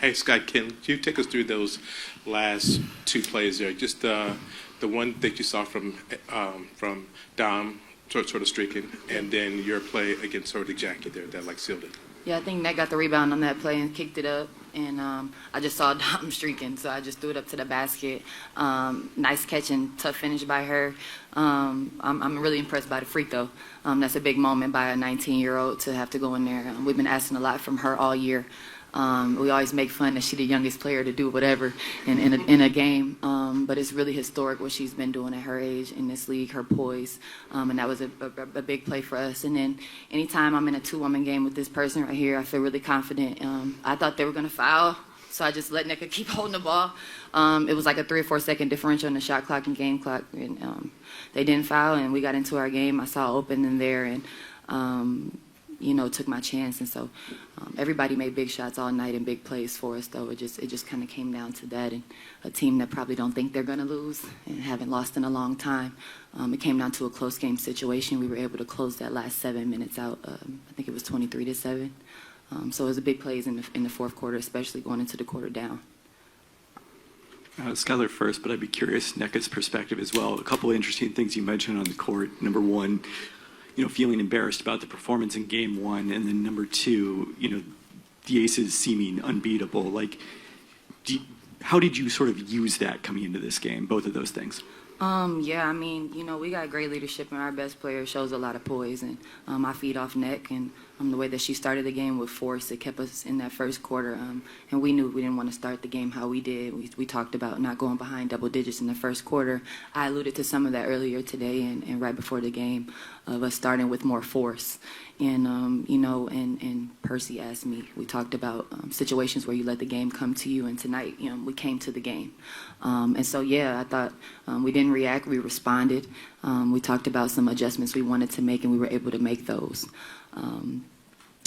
Hey, Scott, can you take us through those last two plays there? Just the one that you saw from Dom sort of streaking, and then your play against sort of Jackie there that like sealed it. Yeah, I think Nneka got the rebound on that play and kicked it up. And I just saw Dom streaking, so I just threw it up to the basket. Nice catch and tough finish by her. I'm really impressed by the free throw. That's a big moment by a 19-year-old to have to go in there. We've been asking a lot from her all year. We always make fun that she's the youngest player to do whatever in a game, but it's really historic what she's been doing at her age in this league, her poise, and that was a big play for us. And then anytime I'm in a two-woman game with this person right here, I feel really confident. I thought they were going to foul, so I just let Nneka keep holding the ball. It was like a 3 or 4 second differential in the shot clock and game clock, and they didn't foul, and we got into our game. I saw open in there, and took my chance, and so everybody made big shots all night and big plays for us. Though it just kind of came down to that, and a team that probably don't think they're going to lose and haven't lost in a long time. It came down to a close game situation. We were able to close that last 7 minutes out. I think it was 23-7. So it was a big plays in the fourth quarter, especially going into the quarter down. Skylar first, but I'd be curious Nneka's perspective as well. A couple of interesting things you mentioned on the court. Number one, feeling embarrassed about the performance in game one, and then number two, the Aces seeming unbeatable. How did you sort of use that coming into this game, both of those things? Yeah, I mean, we got great leadership, and our best player shows a lot of poise, and I feed off Nneka, and the way that she started the game with force, it kept us in that first quarter, and we knew we didn't want to start the game how we did. We talked about not going behind double digits in the first quarter. I alluded to some of that earlier today and right before the game, of us starting with more force. And, and Percy asked me, we talked about situations where you let the game come to you, and tonight, we came to the game. And so, yeah, I thought we didn't react, we responded. We talked about some adjustments we wanted to make, and we were able to make those.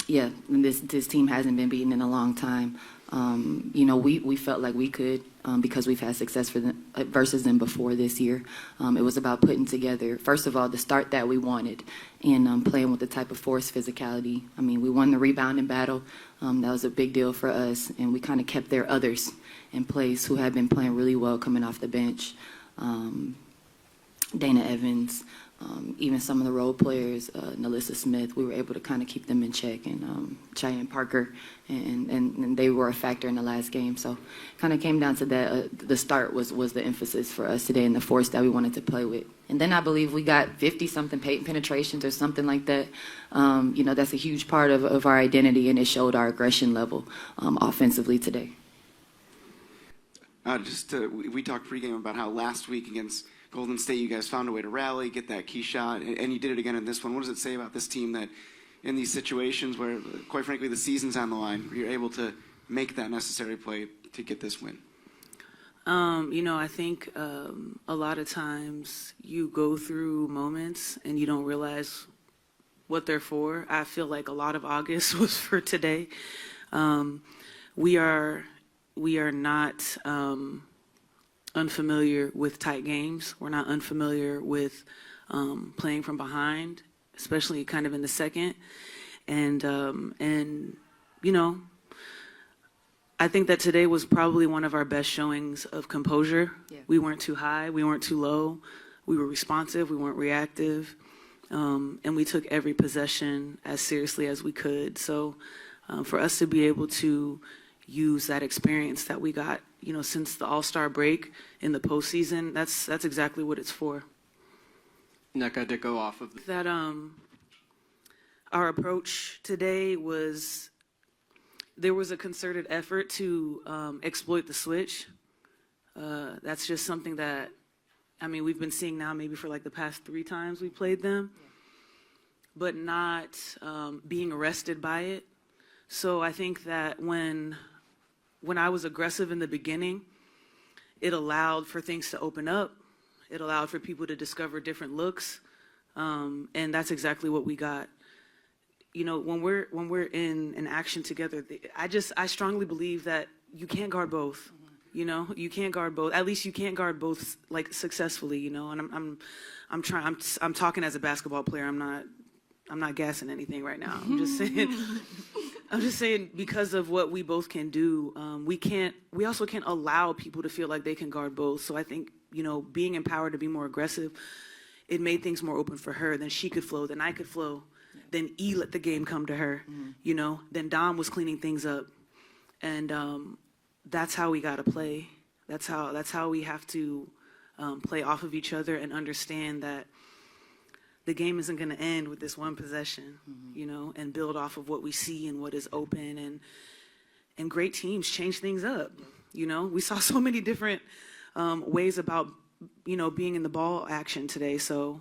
Yeah, this team hasn't been beaten in a long time. We felt like we could because we've had success versus them before this year. It was about putting together, first of all, the start that we wanted and playing with the type of force, physicality. I mean, we won the rebounding battle. That was a big deal for us, and we kind of kept their others in place who had been playing really well coming off the bench. Dana Evans, even some of the role players, Nalissa Smith, we were able to kind of keep them in check, and Cheyenne Parker, and they were a factor in the last game. So kind of came down to that. The start was the emphasis for us today, and the force that we wanted to play with. And then I believe we got 50-something penetrations or something like that. That's a huge part of our identity, and it showed our aggression level offensively today. We talked pregame about how last week against Golden State, you guys found a way to rally, get that key shot, and you did it again in this one. What does it say about this team that in these situations where, quite frankly, the season's on the line, you're able to make that necessary play to get this win? I think a lot of times you go through moments and you don't realize what they're for. I feel like a lot of August was for today. We are not unfamiliar with tight games. We're not unfamiliar with playing from behind, especially kind of in the second. And I think that today was probably one of our best showings of composure. Yeah. We weren't too high, we weren't too low. We were responsive, we weren't reactive. And we took every possession as seriously as we could. So for us to be able to use that experience that we got, since the All-Star break in the postseason, that's exactly what it's for. Nneka, to go off of that, our approach today was, there was a concerted effort to exploit the switch. That's just something that, we've been seeing now maybe for like the past 3 times we played them, but not being arrested by it. So I think that when I was aggressive in the beginning, it allowed for things to open up. It allowed for people to discover different looks, and that's exactly what we got. When we're in an action together, I strongly believe that you can't guard both. You can't guard both. At least you can't guard both like successfully. And I'm talking as a basketball player. I'm not gassing anything right now. I'm just saying. I'm just saying, because of what we both can do, we also can't allow people to feel like they can guard both. So I think, being empowered to be more aggressive, it made things more open for her. Then she could flow, then I could flow. Then E let the game come to her, Then Dom was cleaning things up. And that's how we got to play. That's how we have to play off of each other and understand that the game isn't going to end with this one possession, and build off of what we see and what is open. And great teams change things up. We saw so many different ways about, being in the ball action today. So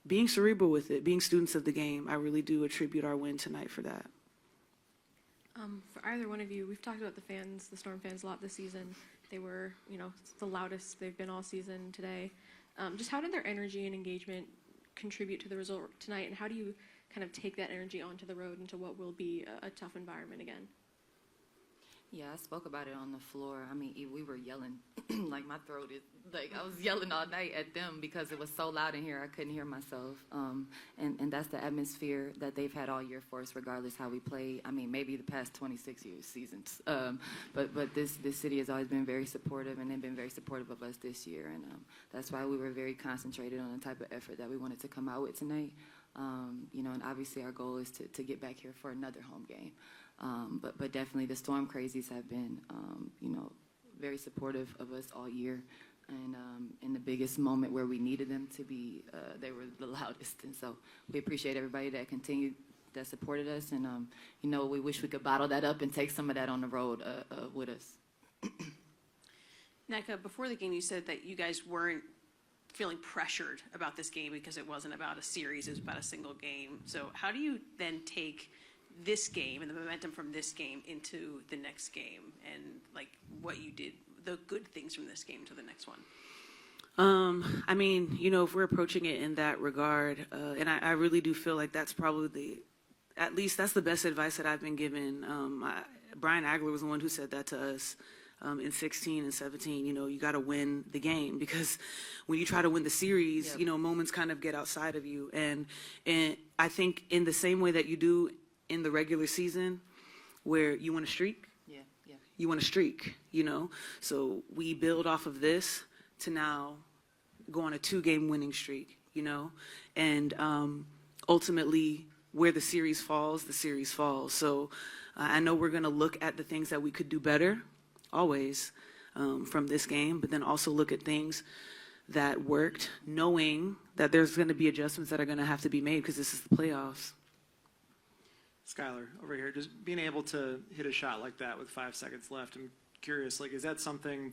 being cerebral with it, being students of the game, I really do attribute our win tonight for that. For either one of you, we've talked about the fans, the Storm fans, a lot this season. They were, the loudest they've been all season today. Just how did their energy and engagement contribute to the result tonight, and how do you kind of take that energy onto the road into what will be a tough environment again? Yeah, I spoke about it on the floor. I mean, we were yelling, like my throat is, like I was yelling all night at them because it was so loud in here I couldn't hear myself. And that's the atmosphere that they've had all year for us, regardless how we play. I mean, maybe the past 26 seasons. But this city has always been very supportive, and they've been very supportive of us this year. And that's why we were very concentrated on the type of effort that we wanted to come out with tonight. And obviously our goal is to get back here for another home game. But definitely the Storm Crazies have been, very supportive of us all year. And in the biggest moment where we needed them to be, they were the loudest. And so we appreciate everybody that supported us. And, we wish we could bottle that up and take some of that on the road with us. Nneka, before the game, you said that you guys weren't feeling pressured about this game because it wasn't about a series, it was about a single game. So how do you then take this game and the momentum from this game into the next game, and like what you did, the good things from this game to the next one? I mean, if we're approaching it in that regard, and I really do feel like that's probably at least that's the best advice that I've been given. Brian Agler was the one who said that to us in 16 and 17. You got to win the game, because when you try to win the series, moments kind of get outside of you. And I think in the same way that you do in the regular season, where you want to streak, you want to streak, So we build off of this to now go on a 2-game winning streak, and ultimately where the series falls, the series falls. So I know we're going to look at the things that we could do better, always, from this game, but then also look at things that worked, knowing that there's going to be adjustments that are going to have to be made because this is the playoffs. Skylar, over here, just being able to hit a shot like that with 5 seconds left, I'm curious, is that something,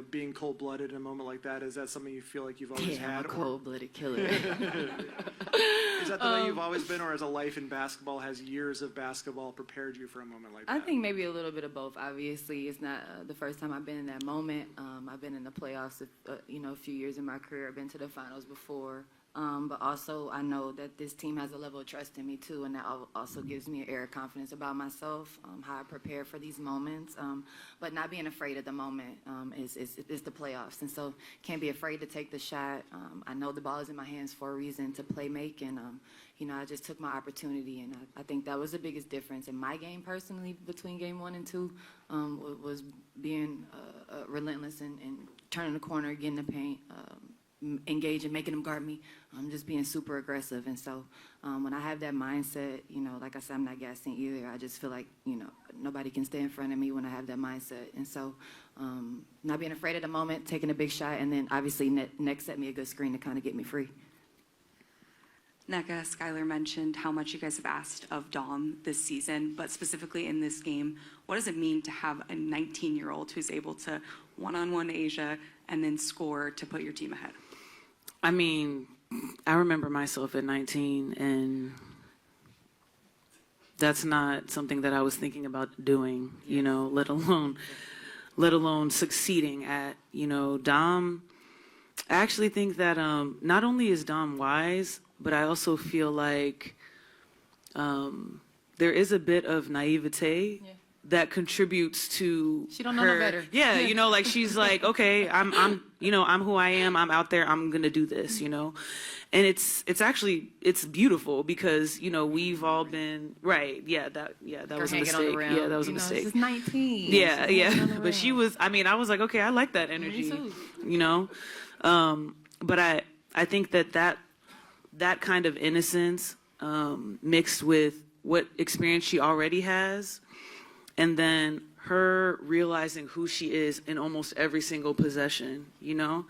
being cold-blooded in a moment like that, is that something you feel like you've always had? I'm a cold-blooded killer. Is that the way you've always been, or as a life in basketball, has years of basketball prepared you for a moment like that? I think maybe a little bit of both. Obviously, it's not the first time I've been in that moment. I've been in the playoffs, a few years in my career. I've been to the finals before. But also, I know that this team has a level of trust in me, too, and that also gives me an air of confidence about myself, how I prepare for these moments. But not being afraid at the moment is the playoffs, and so can't be afraid to take the shot. I know the ball is in my hands for a reason to play make, and, I just took my opportunity, and I think that was the biggest difference in my game personally between game 1 and 2 was being relentless and turning the corner, getting the paint, engaging, making them guard me, just being super aggressive. And so when I have that mindset, like I said, I'm not gassing either. I just feel like, nobody can stay in front of me when I have that mindset. And so not being afraid at the moment, taking a big shot, and then obviously next set me a good screen to kind of get me free. Nneka, Skylar mentioned how much you guys have asked of Dom this season, but specifically in this game, what does it mean to have a 19-year-old who's able to one-on-one Asia and then score to put your team ahead? I mean, I remember myself at 19, and that's not something that I was thinking about doing, let alone succeeding at, Dom. I actually think that not only is Dom wise, but I also feel like there is a bit of naivete that contributes to She don't know her. no better. Yeah, you know, like she's like, okay, I'm who I am. I'm out there. I'm gonna do this, you know, and it's actually beautiful because you know we've all been right. Yeah, that Her was a hanging on the mistake. rim. Yeah, that was a You know, mistake. She's 19. Yeah, She's hanging on the yeah. But rim. she was. I mean, I was like, okay, I like that energy. too. You know, but I think that kind of innocence mixed with what experience she already has, and then her realizing who she is in almost every single possession, you know?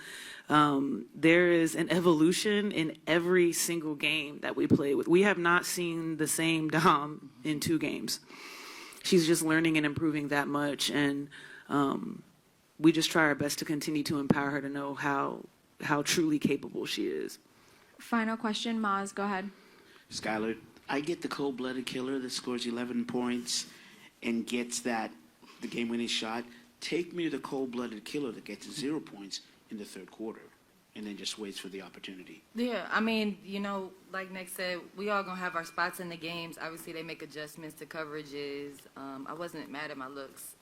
There is an evolution in every single game that we play with. We have not seen the same Dom in 2 games. She's just learning and improving that much, and we just try our best to continue to empower her to know how truly capable she is. Final question, Maz, go ahead. Skylar, I get the cold-blooded killer that scores 11 points and gets the game-winning shot. Take me to the cold-blooded killer that gets 0 points in the third quarter and then just waits for the opportunity. Yeah, I mean, you know, like Nick said, we all gonna have our spots in the games. Obviously, they make adjustments to coverages. I wasn't mad at my looks,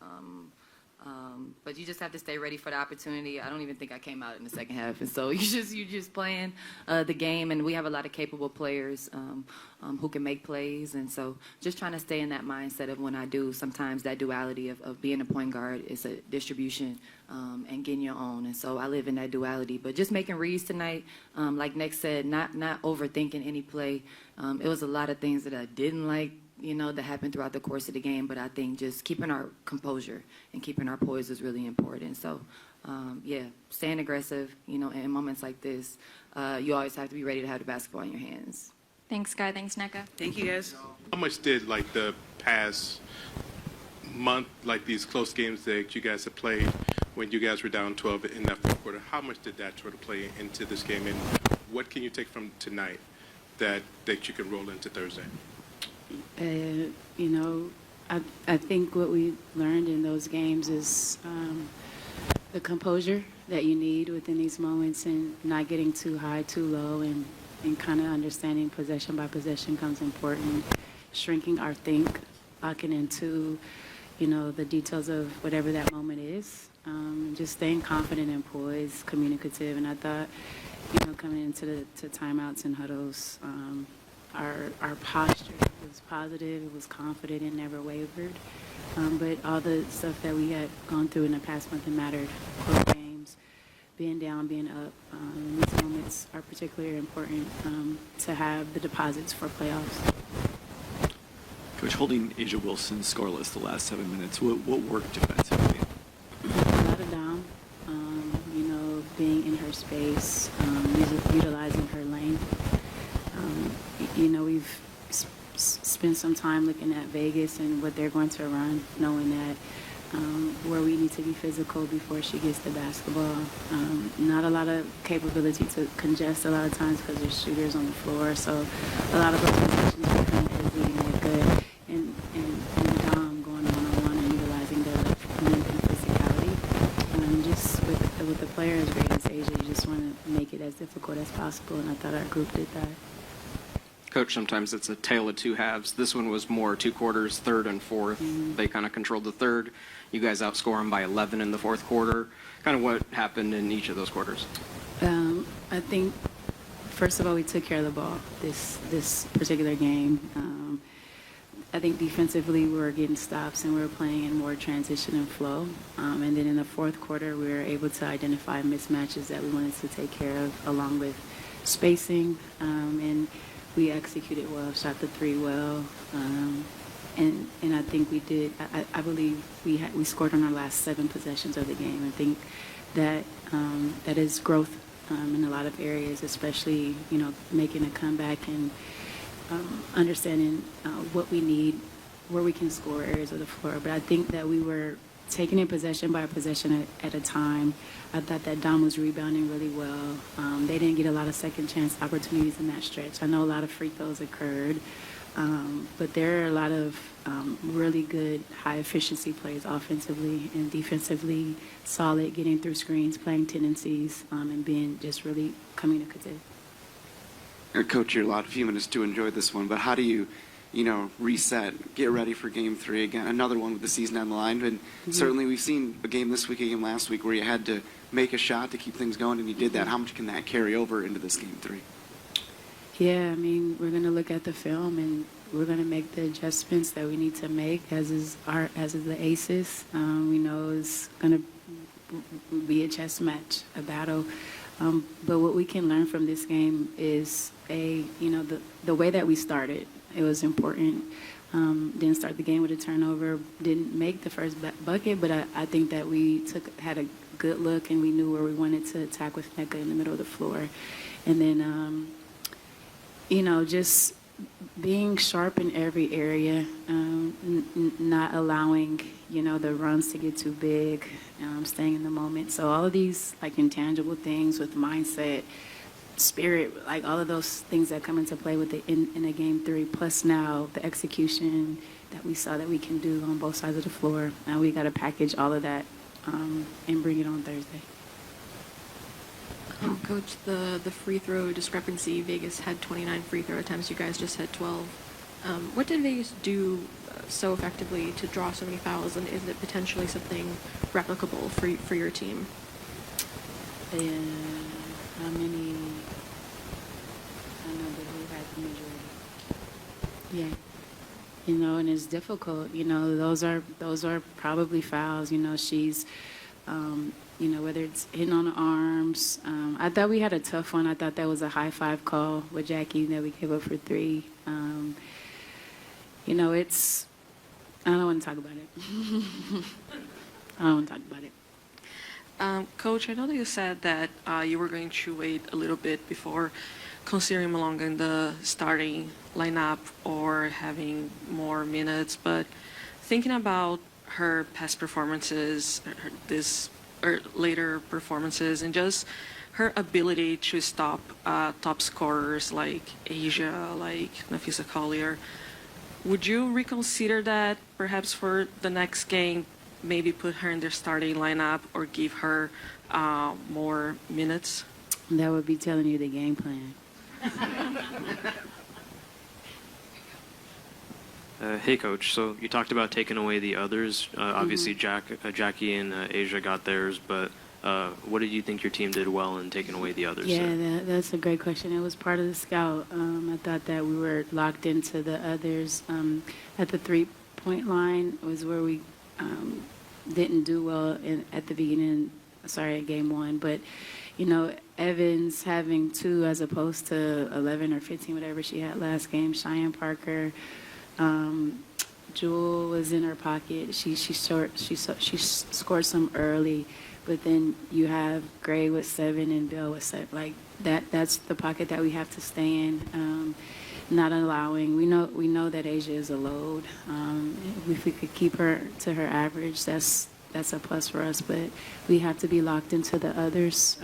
but you just have to stay ready for the opportunity. I don't even think I came out in the second half, and so you're just playing the game. And we have a lot of capable players who can make plays, and so just trying to stay in that mindset of when I do. Sometimes that duality of being a point guard is a distribution and getting your own, and so I live in that duality. But just making reads tonight, like Nick said, not overthinking any play. It was a lot of things that I didn't like, you know, that happened throughout the course of the game, but I think just keeping our composure and keeping our poise is really important. So, yeah, staying aggressive, you know, in moments like this, you always have to be ready to have the basketball in your hands. Thanks, Sky. Thanks, Nneka. Thank you, guys. How much did like the past month, like these close games that you guys have played when you guys were down 12 in that fourth quarter, how much did that sort of play into this game, and what can you take from tonight that you can roll into Thursday? You know, I think what we learned in those games is the composure that you need within these moments and not getting too high, too low, and kind of understanding possession by possession comes important. Shrinking our think, locking into, you know, the details of whatever that moment is. Just staying confident and poised, communicative. And I thought, you know, coming into the timeouts and huddles, our posture was positive, it was confident, and never wavered. But all the stuff that we had gone through in the past month mattered. Close games, being down, being up. These moments are particularly important to have the deposits for playoffs. Coach, holding Asia Wilson scoreless the last 7 minutes, what worked defensively? A lot of Dom, you know, being in her space, utilizing her length. You know, we've spent some time looking at Vegas and what they're going to run, knowing that where we need to be physical before she gets the basketball. Not a lot of capability to congest a lot of times because there's shooters on the floor, so a lot of those positions are kind of heavy and they're good. And Dom going one-on-one and utilizing the length and physicality. Just with the player as great as Asia, you just want to make it as difficult as possible, and I thought our group did that. Coach, sometimes it's a tale of two halves. This one was more 2 quarters, third and fourth. They kind of controlled the third. You guys outscore them by 11 in the fourth quarter. Kind of what happened in each of those quarters? I think, first of all, we took care of the ball this particular game. I think defensively we were getting stops and we were playing in more transition and flow. And then in the fourth quarter, we were able to identify mismatches that we wanted to take care of, along with spacing. And we executed well, shot the 3 well. And I think we did. I believe we scored on our last 7 possessions of the game. I think that that is growth in a lot of areas, especially, you know, making a comeback and understanding what we need, where we can score areas of the floor. But I think that we were taking it possession by possession at a time. I thought that Dom was rebounding really well. They didn't get a lot of second chance opportunities in that stretch. I know a lot of free throws occurred, but there are a lot of really good high efficiency plays offensively and defensively, solid, getting through screens, playing tendencies, and being just really communicative. Coach, you're a lot of few minutes to enjoy this one, but how do you reset, get ready for Game 3 again, another one with the season on the line. And certainly we've seen a game this week, a game last week, where you had to make a shot to keep things going, and you did that. How much can that carry over into this Game 3? Yeah, I mean, we're going to look at the film and we're going to make the adjustments that we need to make, as is the Aces. We know it's going to be a chess match, a battle. But what we can learn from this game is the way that we started. It was important. Didn't start the game with a turnover. Didn't make the first bucket, but I think that we had a good look and we knew where we wanted to attack with Nneka in the middle of the floor, and then just being sharp in every area, not allowing the runs to get too big, staying in the moment. So all of these intangible things with mindset, spirit, all of those things that come into play with in a Game 3, plus now the execution that we saw that we can do on both sides of the floor. Now we got to package all of that and bring it on Thursday. Coach, the free throw discrepancy, Vegas had 29 free throw attempts, you guys just had 12. What did Vegas do so effectively to draw so many fouls, and is it potentially something replicable for your team? How many? I know that who had the majority. Yeah. And it's difficult. Those are probably fouls. She's, whether it's hitting on the arms. I thought we had a tough one. I thought that was a high five call with Jackie that we gave up for 3. It's. I don't want to talk about it. I don't want to talk about it. Coach, I know that you said that you were going to wait a little bit before considering Malonga in the starting lineup or having more minutes, but thinking about her past performances, later performances, and just her ability to stop top scorers like Asia, like Nafisa Collier, would you reconsider that perhaps for the next game? Maybe put her in the starting lineup or give her more minutes? That would be telling you the game plan. Hey, Coach. So you talked about taking away the others. Obviously, Jackie and Asia got theirs, but what did you think your team did well in taking away the others? Yeah, that's a great question. It was part of the scout. I thought that we were locked into the others. At the three-point line was where we didn't do well at the beginning, at Game 1. But, Evans having 2 as opposed to 11 or 15, whatever she had last game. Cheyenne Parker, Jewel was in her pocket. She scored some early, but then you have Gray with 7 and Bill with 7. That's the pocket that we have to stay in. Not allowing. We know that Asia is a load. If we could keep her to her average, that's a plus for us. But we have to be locked into the others,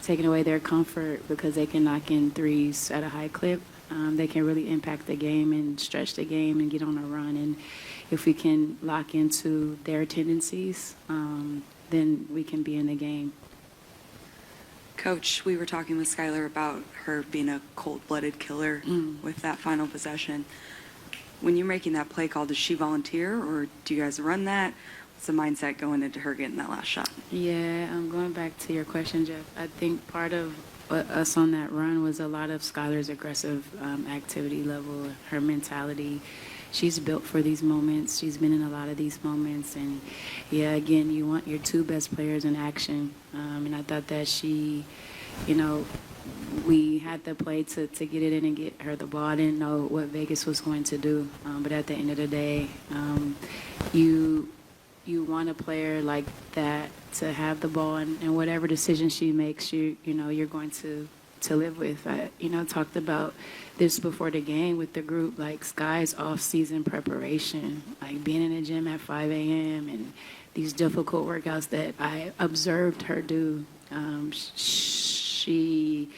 taking away their comfort because they can knock in threes at a high clip. They can really impact the game and stretch the game and get on a run. And if we can lock into their tendencies, then we can be in the game. Coach, we were talking with Skylar about her being a cold-blooded killer with that final possession. When you're making that play call, does she volunteer or do you guys run that? What's the mindset going into her getting that last shot? Yeah, I'm going back to your question, Jeff. I think part of us on that run was a lot of Skylar's aggressive activity level, her mentality. She's built for these moments. She's been in a lot of these moments. And, yeah, again, you want your 2 best players in action. And I thought that she, we had the play to get it in and get her the ball. I didn't know what Vegas was going to do. But at the end of the day, you want a player like that to have the ball. And whatever decision she makes, you're going to live with. I talked about this before the game with the group, Sky's off-season preparation, being in the gym at 5 a.m. and these difficult workouts that I observed her do. She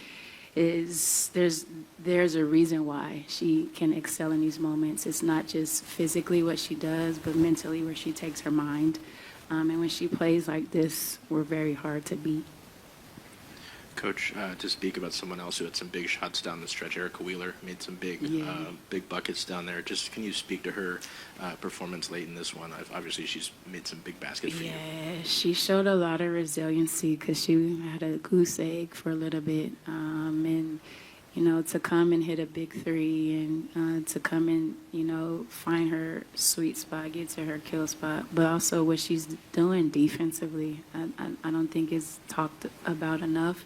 is, there's a reason why she can excel in these moments. It's not just physically what she does, but mentally where she takes her mind. And when she plays like this, we're very hard to beat. Coach, to speak about someone else who had some big shots down the stretch, Erica Wheeler made some big buckets down there. Just can you speak to her performance late in this one? Obviously, she's made some big baskets for you. Yeah, she showed a lot of resiliency because she had a goose egg for a little bit. And, you know, to come and hit a big three and to come and, you know, find her sweet spot, get to her kill spot, but also what she's doing defensively, I don't think is talked about enough.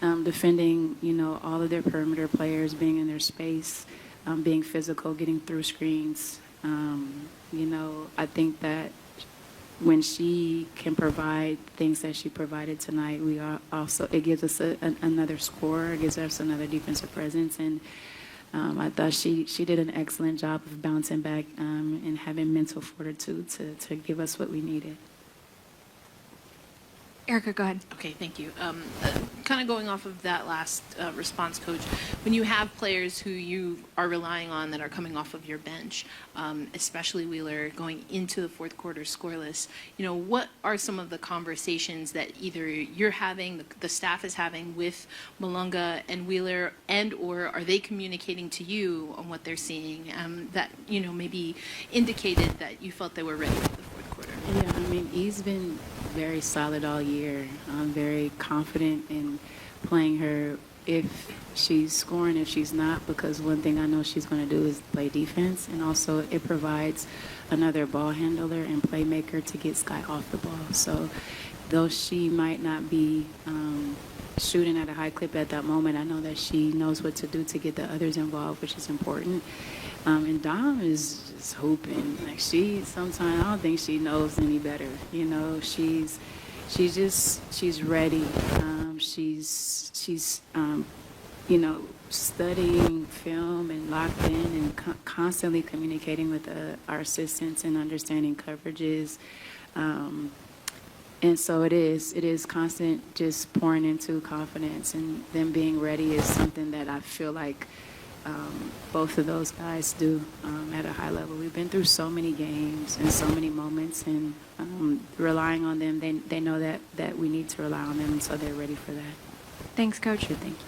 Defending, you know, all of their perimeter players, being in their space, being physical, getting through screens. You know, I think that when she can provide things that she provided tonight, we are also, it gives us another scorer, it gives us another defensive presence. And I thought she did an excellent job of bouncing back and having mental fortitude to give us what we needed. Erica, go ahead. Okay, thank you. Kind of going off of that last response, Coach, when you have players who you are relying on that are coming off of your bench, especially Wheeler, going into the fourth quarter scoreless, you know, what are some of the conversations that either you're having, the staff is having with Malunga and Wheeler, and or are they communicating to you on what they're seeing that, you know, maybe indicated that you felt they were ready for the fourth quarter? Yeah, I mean, he's been very solid all year. I'm very confident in playing her if she's scoring, if she's not, because one thing I know she's going to do is play defense, and also it provides another ball handler and playmaker to get Sky off the ball. So though she might not be shooting at a high clip at that moment, I know that she knows what to do to get the others involved, which is important. And Dom is just hooping. Like, sometimes I don't think she knows any better. You know, she's ready. She's you know, studying film and locked in and constantly communicating with our assistants and understanding coverages. And so it is constant just pouring into confidence, and them being ready is something that I feel like both of those guys do at a high level. We've been through so many games and so many moments, and relying on them, they know that we need to rely on them, and so they're ready for that. Thanks, Coach. Thank you.